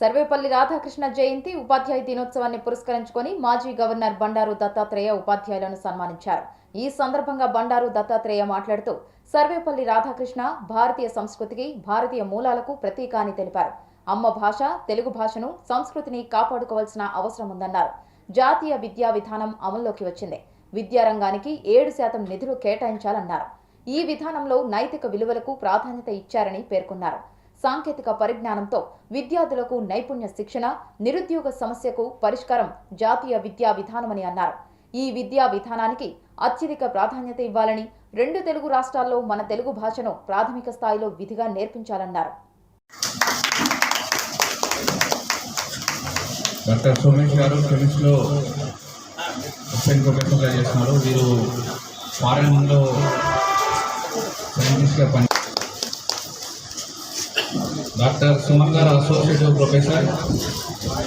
సర్వేపల్లి రాధాకృష్ణ జయంతి ఉపాధ్యాయ దినోత్సవాన్ని పురస్కరించుకొని మాజీ గవర్నర్ బండారు దత్తాత్రేయ ఉపాధ్యాయులను సన్మానించారు. ఈ సందర్భంగా బండారు దత్తాత్రేయ మాట్లాడుతూ సర్వేపల్లి రాధాకృష్ణ భారతీయ సంస్కృతికి, భారతీయ మూలాలకు ప్రతీక అని తెలిపారు. అమ్మ భాష తెలుగు భాషను, సంస్కృతిని కాపాడుకోవాల్సిన అవసరం ఉందన్నారు. జాతీయ విద్యా విధానం అమల్లోకి వచ్చింది. విద్యారంగానికి 7% నిధులు కేటాయించాలన్నారు. ఈ విధానంలో నైతిక విలువలకు ప్రాధాన్యత ఇచ్చారని పేర్కొన్నారు. సాంకేతిక పరిజ్ఞానంతో విద్యార్థులకు నైపుణ్య శిక్షణ, నిరుద్యోగ సమస్యకు పరిష్కారం జాతీయ విద్యా విధానమని అన్నారు. ఈ విద్యా విధానానికి అత్యధిక ప్రాధాన్యత ఇవ్వాలని, 2 తెలుగు రాష్ట్రాల్లో మన తెలుగు భాషను ప్రాథమిక స్థాయిలో విధిగా నేర్పించాలన్నారు. డాక్టర్ సోమేష్ గారు కెమిస్ట్రీలో అసిస్టెంట్ ప్రొఫెసర్గా చేస్తున్నారు. వీరు ఫారెన్లో సైంటిస్ట్గా పని. Doctor Suman garu associate professor,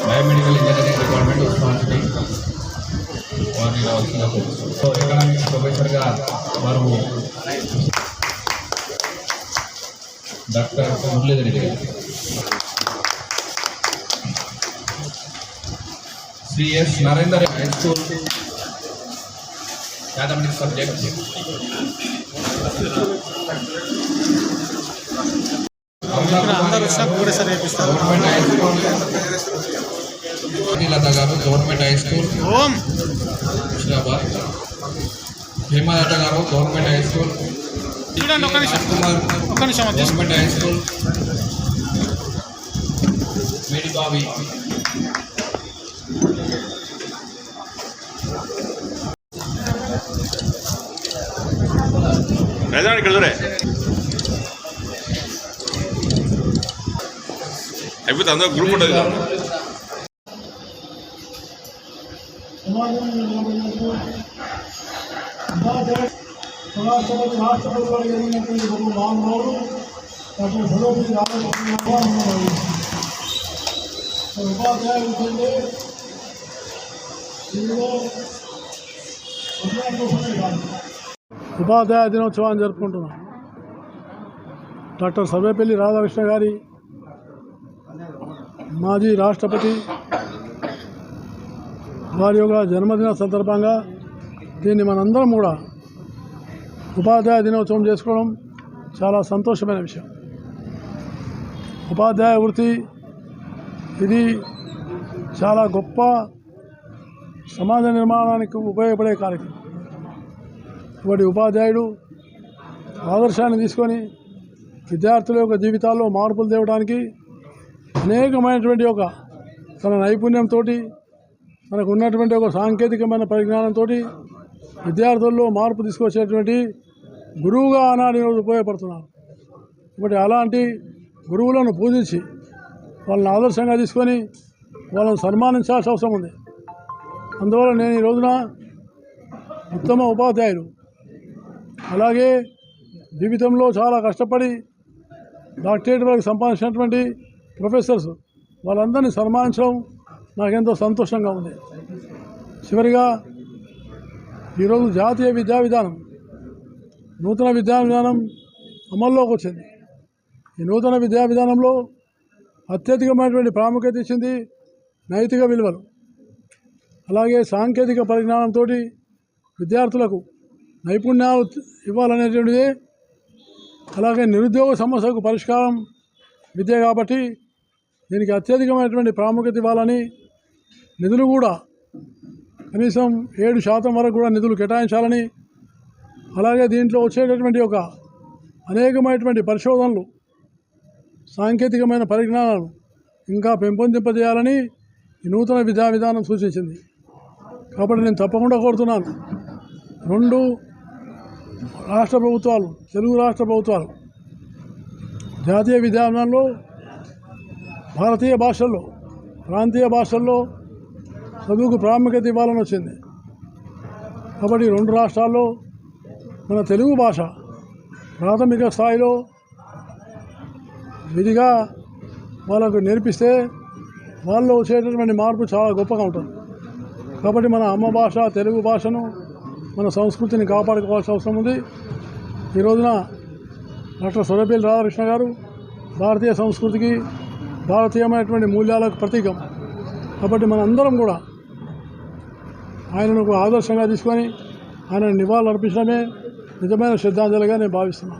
biomedical engineering department, ఉస్మానిటీ. వారిని రావాల్సిన ఎకనామిక్స్ ప్రొఫెసర్గా వారు doctor Muralidhar garu. Sri S Narender high school mathematics subject. Government high school Latha garu, government high school Husnabad. Hemalatha garu, government high school. Kumar, government high school Medibavi. అయిపోతే అందరూ గ్రూప్ ఉంటుంది. రాష్ట్రపతి జరిగినటువంటి ఒక మహానుభావుడు డాక్టర్ సర్వేపల్లి రాధాకృష్ణ ఉపాధ్యాయులు ఉంటే ఇందులో ఉపాధ్యాయ దినోత్సవాన్ని జరుపుకుంటున్నాం. డాక్టర్ సర్వేపల్లి రాధాకృష్ణ గారి మాజీ రాష్ట్రపతి వారి యొక్క జన్మదిన సందర్భంగా దీన్ని మనందరం కూడా ఉపాధ్యాయ దినోత్సవం చేసుకోవడం చాలా సంతోషమైన విషయం. ఉపాధ్యాయ వృత్తి ఇది చాలా గొప్ప సమాజ నిర్మాణానికి ఉపయోగపడే కార్యక్రమం. ఇప్పటి ఉపాధ్యాయుడు ఆదర్శాన్ని తీసుకొని విద్యార్థుల యొక్క జీవితాల్లో మార్పులు తేవడానికి అనేకమైనటువంటి ఒక తన నైపుణ్యంతో, మనకు ఉన్నటువంటి ఒక సాంకేతికమైన పరిజ్ఞానంతో విద్యార్థుల్లో మార్పు తీసుకొచ్చేటువంటి గురువుగా ఆనాడు ఈరోజు ఉపయోగపడుతున్నారు. ఇప్పుడు అలాంటి గురువులను పూజించి వాళ్ళని ఆదర్శంగా తీసుకొని వాళ్ళని సన్మానించాల్సిన అవసరం ఉంది. అందువల్ల నేను ఈ రోజున ఉత్తమ ఉపాధ్యాయులు, అలాగే జీవితంలో చాలా కష్టపడి డాక్టరేట్ వరకు సంపాదించినటువంటి ప్రొఫెసర్స్ వాళ్ళందరినీ సన్మానించడం నాకెంతో సంతోషంగా ఉంది. చివరిగా ఈరోజు జాతీయ విద్యా విధానం, నూతన విద్యా విధానం అమల్లోకి వచ్చింది. ఈ నూతన విద్యా విధానంలో అత్యధికమైనటువంటి ప్రాముఖ్యత ఇచ్చింది నైతిక విలువలు, అలాగే సాంకేతిక పరిజ్ఞానంతో విద్యార్థులకు నైపుణ్యాలు ఇవ్వాలనేటువంటిది, అలాగే నిరుద్యోగ సమస్యకు పరిష్కారం విద్య కాబట్టి దీనికి అత్యధికమైనటువంటి ప్రాముఖ్యత ఇవ్వాలని, నిధులు కూడా కనీసం 7% వరకు కూడా నిధులు కేటాయించాలని, అలాగే దీంట్లో వచ్చేటటువంటి ఒక అనేకమైనటువంటి పరిశోధనలు, సాంకేతికమైన పరిజ్ఞానాలు ఇంకా పెంపొందింపజేయాలని ఈ నూతన విద్యా విధానం సూచించింది. కాబట్టి నేను తప్పకుండా కోరుతున్నాను, 2 రాష్ట్ర ప్రభుత్వాలు, తెలుగు రాష్ట్ర ప్రభుత్వాలు జాతీయ విద్యా విధానంలో భారతీయ భాషల్లో, ప్రాంతీయ భాషల్లో చదువుకు ప్రాముఖ్యత ఇవ్వాలని వచ్చింది. కాబట్టి 2 రాష్ట్రాల్లో మన తెలుగు భాష ప్రాథమిక స్థాయిలో విధిగా వాళ్ళకు నేర్పిస్తే వాళ్ళు వచ్చేటటువంటి మార్పు చాలా గొప్పగా ఉంటుంది. కాబట్టి మన అమ్మ భాష తెలుగు భాషను, మన సంస్కృతిని కాపాడుకోవాల్సిన అవసరం ఉంది. ఈ రోజున డాక్టర్ సర్వేపల్లి రాధాకృష్ణ గారు భారతీయ సంస్కృతికి, భారతీయమైనటువంటి మూల్యాలకు ప్రతీకం. కాబట్టి మనందరం కూడా ఆయనను ఒక ఆదర్శంగా తీసుకొని ఆయన నివాళులు అర్పించడమే నిజమైన శ్రద్ధాంజలిగా నేను భావిస్తున్నాను.